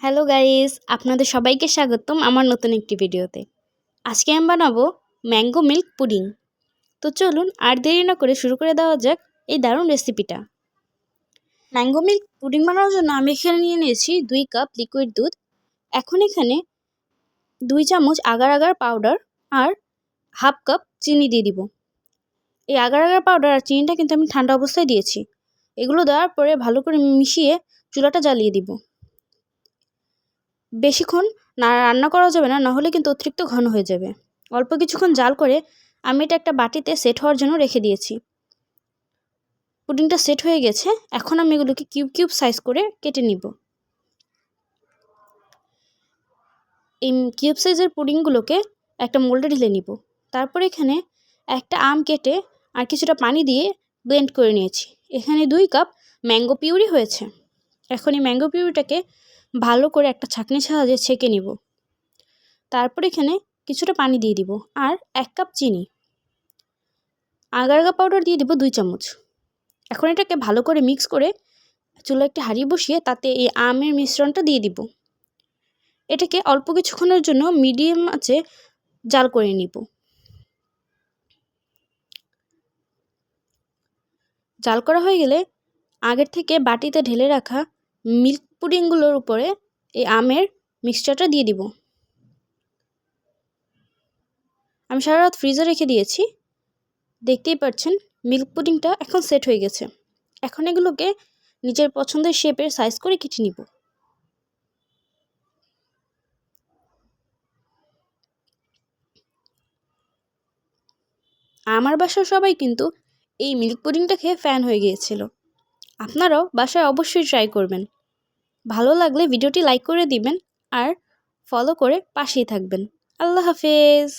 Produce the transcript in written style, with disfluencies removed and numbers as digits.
Hello guys, আপনাদের সবাইকে স্বাগতম আমার নতুন একটি ভিডিওতে। আজকে আমি বানাবো ম্যাঙ্গো মিল্ক পুডিং। তো চলুন আর দেরি না করে শুরু করে দেওয়া যাক এই দারুণ রেসিপিটা। ম্যাঙ্গো মিল্ক পুডিং বানানোর জন্য আমি এখানে নিয়ে নিয়েছি 2 কাপ লিকুইড দুধ। এখন এখানে 2 চামচ আগার আগার পাউডার আর হাফ কাপ চিনি দিয়ে দিব। এই আগার আগার পাউডার আর চিনিটা কিন্তু আমি ঠান্ডা অবস্থায় দিয়েছি। এগুলো দেওয়ার পরে ভালো করে মিশিয়ে চুলাটা জ্বালিয়ে দিব। বেশিক্ষণ রান্না করা যাবে না, নাহলে কিন্তু অতিরিক্ত ঘন হয়ে যাবে। অল্প কিছুক্ষণ জাল করে আমি এটা একটা বাটিতে সেট হওয়ার জন্য রেখে দিয়েছি। পুডিংটা সেট হয়ে গেছে। এখন আমি এগুলোকে কিউব কিউব সাইজ করে কেটে নিব। এই কিউব সাইজের পুডিংগুলোকে একটা মোল্ডে ঢেলে নিব। তারপর এখানে একটা আম কেটে আর কিছুটা পানি দিয়ে ব্লেন্ড করে নিয়েছি। এখানে 2 কাপ ম্যাঙ্গো পিউরি হয়েছে। এখন এই ম্যাঙ্গো পিউরিটাকে ভালো করে একটা ছাঁকনির সাহায্যে ছেঁকে নিব। তারপর এখানে কিছুটা পানি দিয়ে দিব আর 1 কাপ চিনি। আগার আগার পাউডার দিয়ে দিব 2 চামচ। এখন এটাকে ভালো করে মিক্স করে চুলায় একটা হাঁড়ি বসিয়ে তাতে এই আমের মিশ্রণটা দিয়ে দিব। এটাকে অল্প কিছুক্ষণের জন্য মিডিয়াম আঁচে জাল করে নিব। জাল করা হয়ে গেলে আগের থেকে বাটিতে ঢেলে রাখা মিল্ক পুডিংগুলোর উপরে এই আমের মিক্সচারটা দিয়ে দিব। আমি সারা রাত ফ্রিজে রেখে দিয়েছি। দেখতেই পাচ্ছেন মিল্ক পুডিংটা এখন সেট হয়ে গেছে। এখন এগুলোকে নিজের পছন্দের শেপের সাইজ করে কেটে নিব। আমার বাসার সবাই কিন্তু এই মিল্ক পুডিংটা খেয়ে ফ্যান হয়ে গিয়েছিল। আপনারাও বাসায় অবশ্যই ট্রাই করবেন। ভালো লাগলে ভিডিওটি লাইক করে দিবেন আর ফলো করে পাশেই থাকবেন। আল্লাহ হাফেজ।